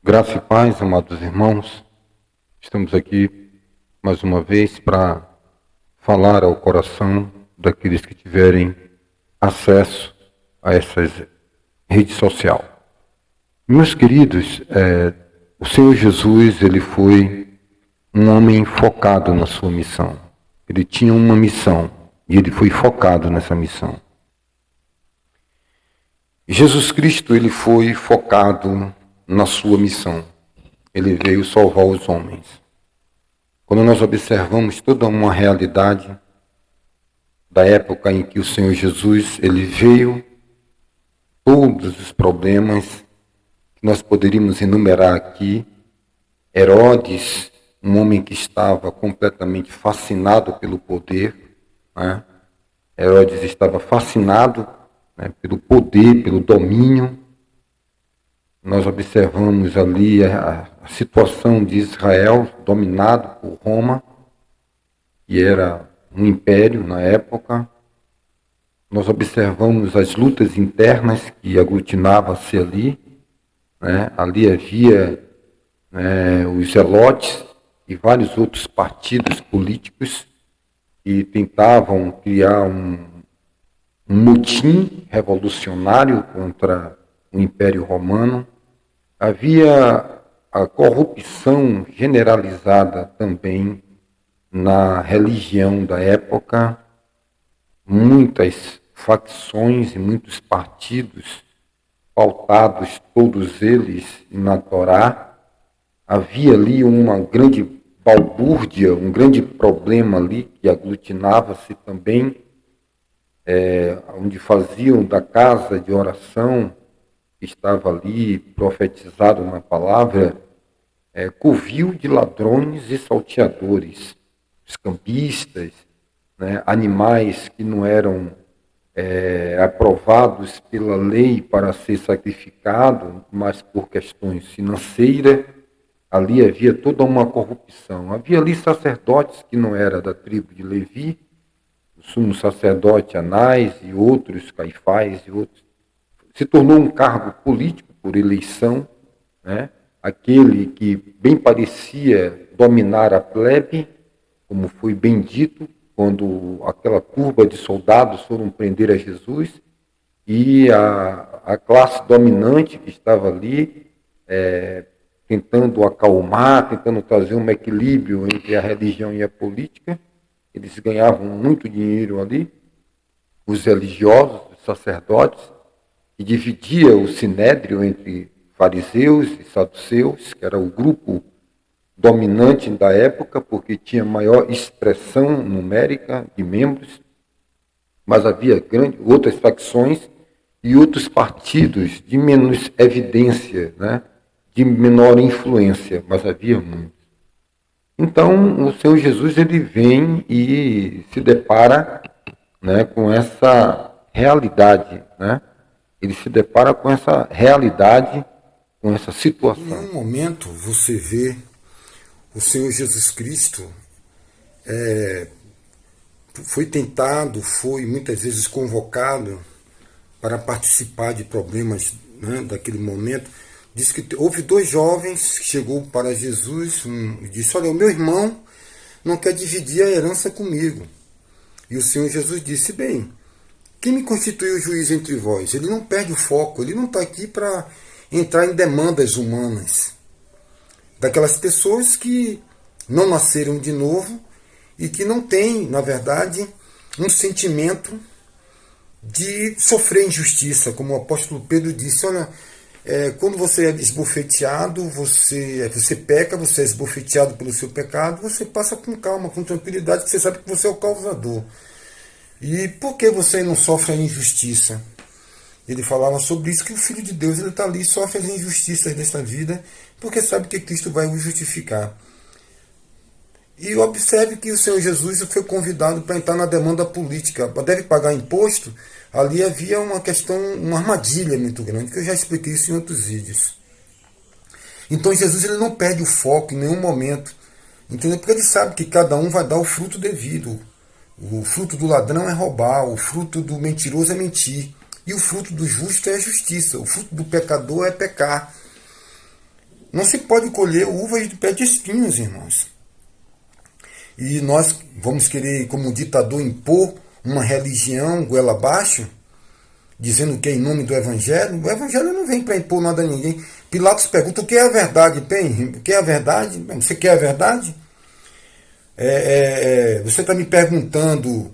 Graça e paz, amados irmãos. Estamos aqui mais uma vez para falar ao coração daqueles que tiverem acesso a essas redes sociais. Meus queridos, o Senhor Jesus, ele foi um homem focado na sua missão. Ele tinha uma missão e ele foi focado nessa missão. Jesus Cristo, ele foi focado na sua missão. Ele veio salvar os homens. Quando nós observamos toda uma realidade da época em que o Senhor Jesus ele veio, todos os problemas que nós poderíamos enumerar aqui, Herodes, um homem que estava completamente fascinado pelo poder, né? Herodes estava fascinado, né, pelo poder, pelo domínio. Nós observamos ali a situação de Israel dominado por Roma, que era um império na época. Nós observamos as lutas internas que aglutinavam-se ali. Né? Ali havia os zelotes e vários outros partidos políticos que tentavam criar um motim revolucionário contra o Império Romano. Havia a corrupção generalizada também na religião da época, muitas facções e muitos partidos pautados, todos eles na Torá. Havia ali uma grande balbúrdia, um grande problema ali que aglutinava-se também, onde faziam da casa de oração que estava ali profetizado na palavra, covil de ladrões e salteadores, os cambistas, né, animais que não eram aprovados pela lei para ser sacrificado, mas por questões financeiras. Ali havia toda uma corrupção. Havia ali sacerdotes que não eram da tribo de Levi, o sumo sacerdote Anás e outros, Caifás e outros. Se tornou um cargo político por eleição, né? Aquele que bem parecia dominar a plebe, como foi bem dito, quando aquela turba de soldados foram prender a Jesus, e a classe dominante que estava ali, tentando acalmar, tentando trazer um equilíbrio entre a religião e a política, eles ganhavam muito dinheiro ali, os religiosos, os sacerdotes, que dividia o sinédrio entre fariseus e saduceus, que era o grupo dominante da época, porque tinha maior expressão numérica de membros, mas havia outras facções e outros partidos de menos evidência, né, de menor influência, mas havia muitos. Então, o Senhor Jesus ele vem e se depara, né, com essa realidade, né? Ele se depara com essa realidade, com essa situação. Em nenhum momento você vê o Senhor Jesus Cristo foi tentado, foi muitas vezes convocado para participar de problemas, né, daquele momento. Diz que houve dois jovens que chegou para Jesus e disse: olha, o meu irmão não quer dividir a herança comigo. E o Senhor Jesus disse: bem, quem me constituiu o juiz entre vós? Ele não perde o foco, ele não está aqui para entrar em demandas humanas. Daquelas pessoas que não nasceram de novo e que não têm, na verdade, um sentimento de sofrer injustiça. Como o apóstolo Pedro disse, olha, quando você é esbofeteado, você peca, você é esbofeteado pelo seu pecado, você passa com calma, com tranquilidade, porque você sabe que você é o causador. E por que você não sofre a injustiça? Ele falava sobre isso, que o Filho de Deus está ali, sofre as injustiças desta vida, porque sabe que Cristo vai o justificar. E observe que o Senhor Jesus foi convidado para entrar na demanda política, deve pagar imposto. Ali havia uma questão, uma armadilha muito grande, que eu já expliquei isso em outros vídeos. Então Jesus ele não perde o foco em nenhum momento, entendeu? Porque ele sabe que cada um vai dar o fruto devido. O fruto do ladrão é roubar, o fruto do mentiroso é mentir, e o fruto do justo é a justiça, o fruto do pecador é pecar. Não se pode colher uvas de pé de espinhos, irmãos. E nós vamos querer, como ditador, impor uma religião goela abaixo, dizendo que é em nome do Evangelho. O Evangelho não vem para impor nada a ninguém. Pilatos pergunta: o que é a verdade? Bem, o que é a verdade? Você quer a verdade? Você está me perguntando,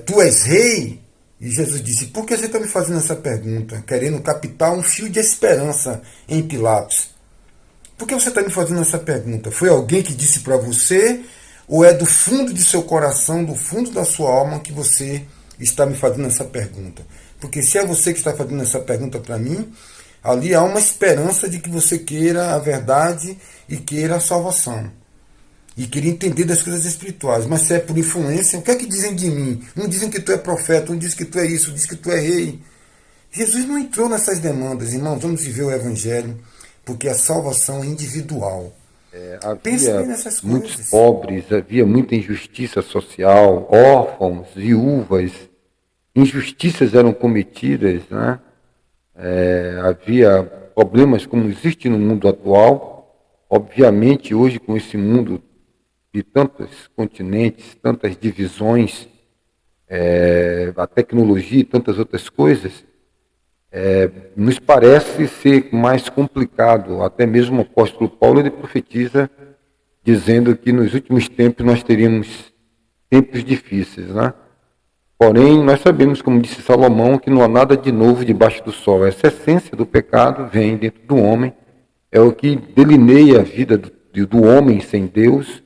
tu és rei? E Jesus disse: por que você está me fazendo essa pergunta? Querendo captar um fio de esperança em Pilatos. Por que você está me fazendo essa pergunta? Foi alguém que disse para você? Ou é do fundo de seu coração, do fundo da sua alma, que você está me fazendo essa pergunta? Porque se é você que está fazendo essa pergunta para mim, ali há uma esperança de que você queira a verdade e queira a salvação. E queria entender das coisas espirituais. Mas se é por influência, o que é que dizem de mim? Não dizem que tu é profeta, não dizem que tu é isso, dizem que tu é rei. Jesus não entrou nessas demandas, irmãos. Vamos viver o Evangelho, porque a salvação é individual. Pense bem Havia nessas muitos coisas. pobres, havia muita injustiça social, órfãos, viúvas, injustiças eram cometidas, né? Havia problemas como existe no mundo atual. Obviamente, hoje, com esse mundo de tantos continentes, tantas divisões, a tecnologia e tantas outras coisas, nos parece ser mais complicado. Até mesmo o apóstolo Paulo ele profetiza dizendo que nos últimos tempos nós teríamos tempos difíceis, né? Porém, nós sabemos, como disse Salomão, que não há nada de novo debaixo do sol. Essa essência do pecado vem dentro do homem, é o que delineia a vida do homem sem Deus,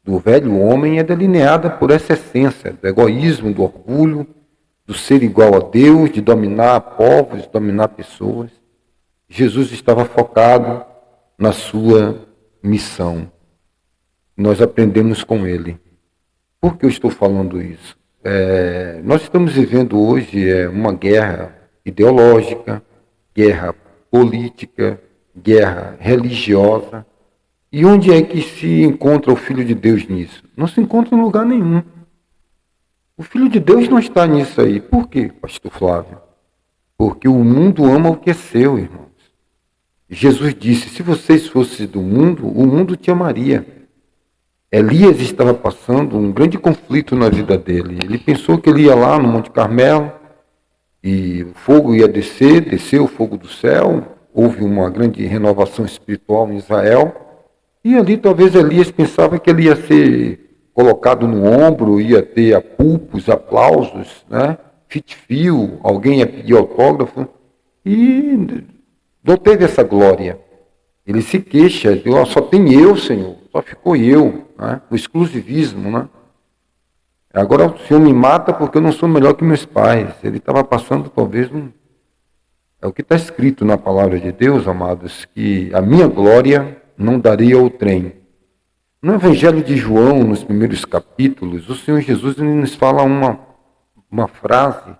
do velho homem, é delineada por essa essência do egoísmo, do orgulho, do ser igual a Deus, de dominar povos, de dominar pessoas. Jesus estava focado na sua missão. Nós aprendemos com ele. Por que eu estou falando isso? Nós estamos vivendo hoje uma guerra ideológica, guerra política, guerra religiosa. E onde é que se encontra o Filho de Deus nisso? Não se encontra em lugar nenhum. O Filho de Deus não está nisso aí. Por quê, pastor Flávio? Porque o mundo ama o que é seu, irmãos. Jesus disse: se vocês fossem do mundo, o mundo te amaria. Elias estava passando um grande conflito na vida dele. Ele pensou que ele ia lá no Monte Carmelo e o fogo ia descer, desceu o fogo do céu, houve uma grande renovação espiritual em Israel, e ali talvez Elias pensava que ele ia ser colocado no ombro, ia ter apupos, aplausos, né? Fitfio, alguém ia pedir autógrafo, e não teve essa glória. Ele se queixa, diz: oh, só tem eu, Senhor, só ficou eu, né? O exclusivismo, né? Agora o Senhor me mata porque eu não sou melhor que meus pais. Ele estava passando talvez É o que está escrito na palavra de Deus, amados, que a minha glória não darei ao trem. No Evangelho de João, nos primeiros capítulos, o Senhor Jesus nos fala uma frase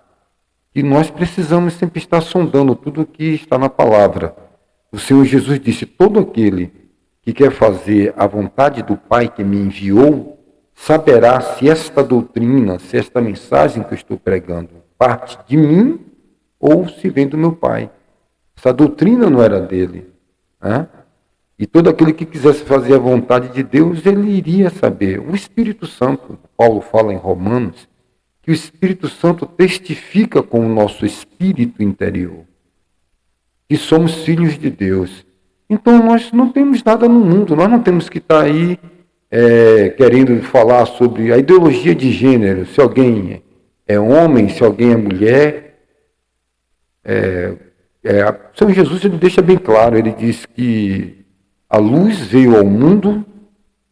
que nós precisamos sempre estar sondando tudo o que está na palavra. O Senhor Jesus disse: todo aquele que quer fazer a vontade do Pai que me enviou, saberá se esta doutrina, se esta mensagem que eu estou pregando parte de mim ou se vem do meu Pai. Essa doutrina não era dele, né? E todo aquele que quisesse fazer a vontade de Deus, ele iria saber. O Espírito Santo, Paulo fala em Romanos, que o Espírito Santo testifica com o nosso espírito interior que somos filhos de Deus. Então nós não temos nada no mundo, nós não temos que estar aí querendo falar sobre a ideologia de gênero, se alguém é homem, se alguém é mulher. O Senhor Jesus ele deixa bem claro, ele diz que a luz veio ao mundo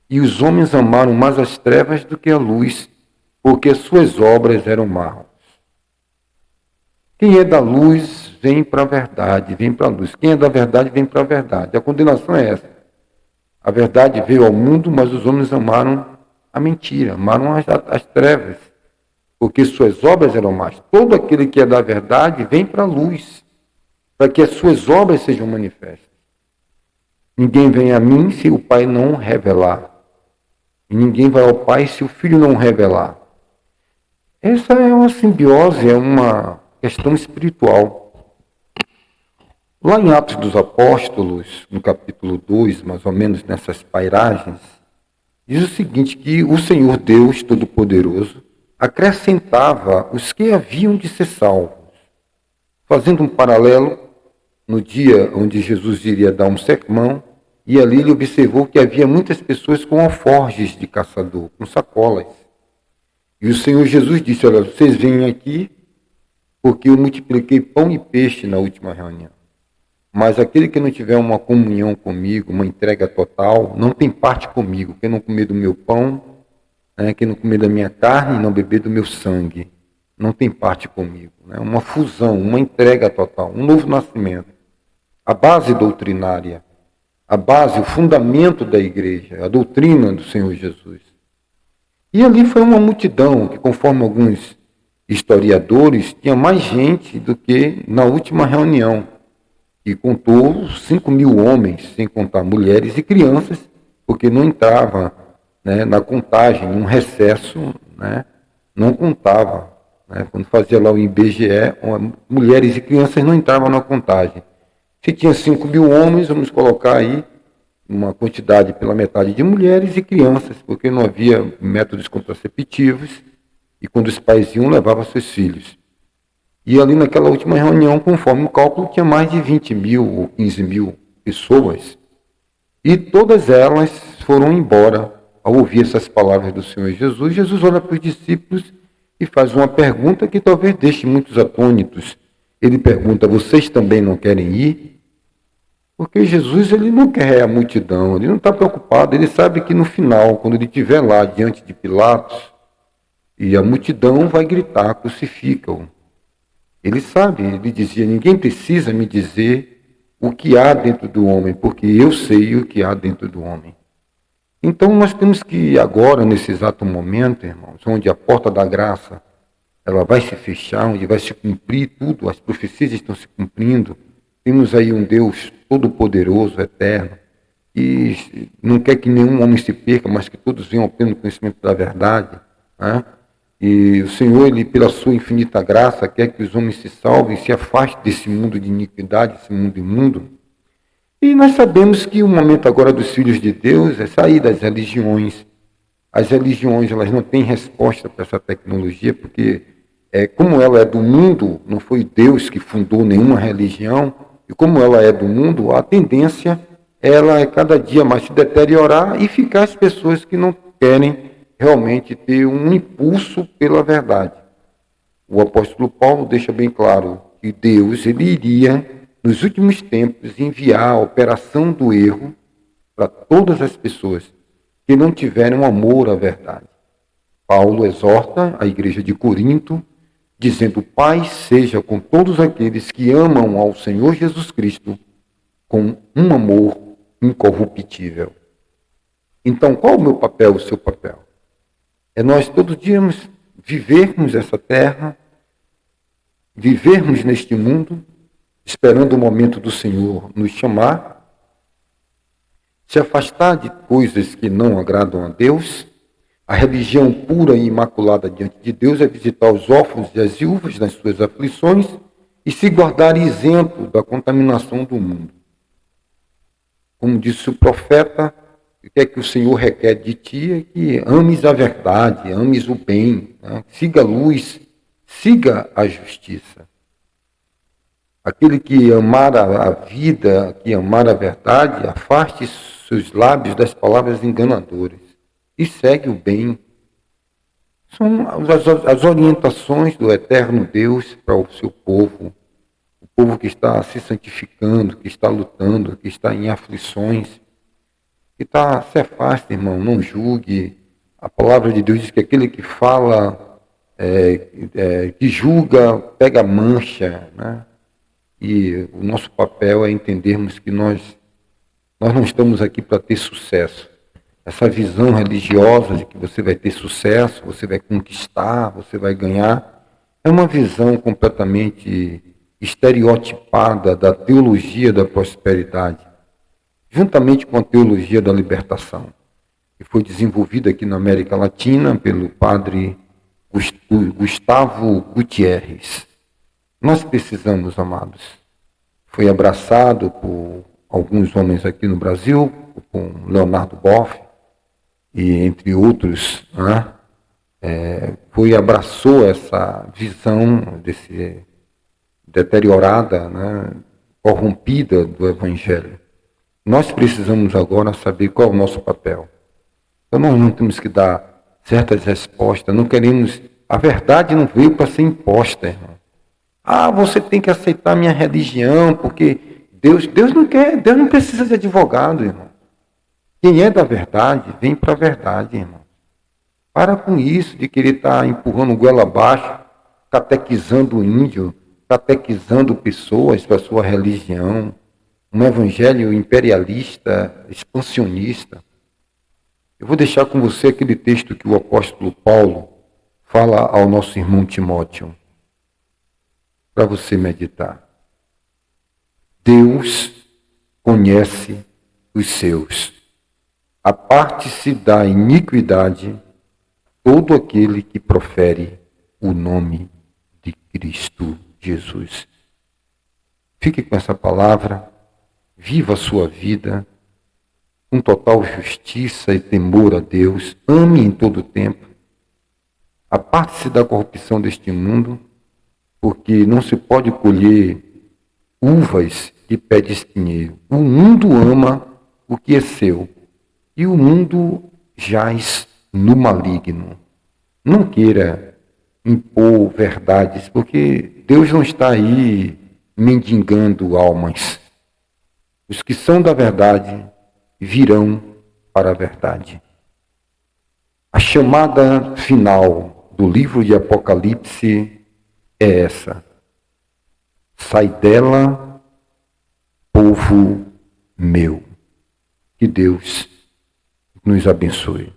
e os homens amaram mais as trevas do que a luz, porque as suas obras eram más. Quem é da luz vem para a verdade, vem para a luz. Quem é da verdade vem para a verdade. A condenação é essa. A verdade veio ao mundo, mas os homens amaram a mentira, amaram as trevas, porque suas obras eram más. Todo aquele que é da verdade vem para a luz, para que as suas obras sejam manifestas. Ninguém vem a mim se o Pai não revelar. E ninguém vai ao Pai se o Filho não revelar. Essa é uma simbiose, é uma questão espiritual. Lá em Atos dos Apóstolos, no capítulo 2, mais ou menos nessas pairagens, diz o seguinte, que o Senhor Deus Todo-Poderoso acrescentava os que haviam de ser salvos. Fazendo um paralelo, no dia onde Jesus iria dar um sermão, e ali ele observou que havia muitas pessoas com alforjes de caçador, com sacolas. E o Senhor Jesus disse, olha, vocês vêm aqui porque eu multipliquei pão e peixe na última reunião. Mas aquele que não tiver uma comunhão comigo, uma entrega total, não tem parte comigo. Quem não comer do meu pão, quem não comer da minha carne e não beber do meu sangue, não tem parte comigo. Uma fusão, uma entrega total, um novo nascimento. A base doutrinária, a base, o fundamento da igreja, a doutrina do Senhor Jesus. E ali foi uma multidão que, conforme alguns historiadores, tinha mais gente do que na última reunião. E contou 5.000 homens, sem contar mulheres e crianças, porque não entrava na contagem, um recesso, não contava. Quando fazia lá o IBGE, mulheres e crianças não entravam na contagem. Se tinha 5.000 homens, vamos colocar aí uma quantidade pela metade de mulheres e crianças, porque não havia métodos contraceptivos, e quando os pais iam, levavam seus filhos. E ali naquela última reunião, conforme o cálculo, tinha mais de 20.000 ou 15.000 pessoas. E todas elas foram embora ao ouvir essas palavras do Senhor Jesus. Jesus olha para os discípulos e faz uma pergunta que talvez deixe muitos atônitos. Ele pergunta, vocês também não querem ir? Porque Jesus ele não quer a multidão, ele não está preocupado, ele sabe que no final, quando ele estiver lá diante de Pilatos, e a multidão vai gritar, crucifica-o. Ele sabe, ele dizia, ninguém precisa me dizer o que há dentro do homem, porque eu sei o que há dentro do homem. Então nós temos que agora, nesse exato momento, irmãos, onde a porta da graça ela vai se fechar, onde vai se cumprir tudo, as profecias estão se cumprindo, temos aí um Deus todo-poderoso, eterno, e não quer que nenhum homem se perca, mas que todos venham ao pleno conhecimento da verdade, E o Senhor, ele, pela sua infinita graça, quer que os homens se salvem, se afastem desse mundo de iniquidade, esse mundo imundo. E nós sabemos que o momento agora dos filhos de Deus é sair das religiões. As religiões elas não têm resposta para essa tecnologia, porque como ela é do mundo, não foi Deus que fundou nenhuma religião, e como ela é do mundo, a tendência ela é cada dia mais se deteriorar e ficar as pessoas que não querem realmente ter um impulso pela verdade. O apóstolo Paulo deixa bem claro que Deus ele iria, nos últimos tempos, enviar a operação do erro para todas as pessoas que não tiverem um amor à verdade. Paulo exorta a igreja de Corinto, dizendo, paz seja com todos aqueles que amam ao Senhor Jesus Cristo com um amor incorruptível. Então, qual o meu papel, o seu papel? É nós todos dias vivermos essa terra, vivermos neste mundo, esperando o momento do Senhor nos chamar, se afastar de coisas que não agradam a Deus. A religião pura e imaculada diante de Deus é visitar os órfãos e as viúvas nas suas aflições e se guardar isento da contaminação do mundo. Como disse o profeta, o que é que o Senhor requer de ti é que ames a verdade, ames o bem, siga a luz, siga a justiça. Aquele que amar a vida, que amar a verdade, afaste seus lábios das palavras enganadoras e segue o bem. São as orientações do eterno Deus para o seu povo, o povo que está se santificando, que está lutando, que está em aflições. Que se afaste, irmão, não julgue. A palavra de Deus diz que aquele que fala, que julga, pega mancha, E o nosso papel é entendermos que nós não estamos aqui para ter sucesso. Essa visão religiosa de que você vai ter sucesso, você vai conquistar, você vai ganhar, é uma visão completamente estereotipada da teologia da prosperidade, juntamente com a teologia da libertação, que foi desenvolvida aqui na América Latina pelo padre Gustavo Gutierrez. Nós precisamos, amados, foi abraçado por alguns homens aqui no Brasil, com Leonardo Boff, e entre outros, né? Abraçou essa visão deteriorada, né? Corrompida do Evangelho. Nós precisamos agora saber qual é o nosso papel. Então nós não temos que dar certas respostas, não queremos... A verdade não veio para ser imposta, irmão. Você tem que aceitar a minha religião, porque Deus não quer, Deus não precisa de advogado, irmão. Quem é da verdade, vem para a verdade, irmão. Para com isso de querer estar empurrando o goela abaixo, catequizando o índio, catequizando pessoas para a sua religião, um evangelho imperialista, expansionista. Eu vou deixar com você aquele texto que o apóstolo Paulo fala ao nosso irmão Timóteo, para você meditar. Deus conhece os seus. Aparte-se da iniquidade todo aquele que profere o nome de Cristo Jesus. Fique com essa palavra, viva a sua vida com total justiça e temor a Deus, ame em todo o tempo, aparte-se da corrupção deste mundo, porque não se pode colher uvas que pede espinheiro. O mundo ama o que é seu, e o mundo jaz no maligno. Não queira impor verdades, porque Deus não está aí mendigando almas. Os que são da verdade virão para a verdade. A chamada final do livro de Apocalipse é essa: sai dela, povo meu. Que Deus nos abençoe.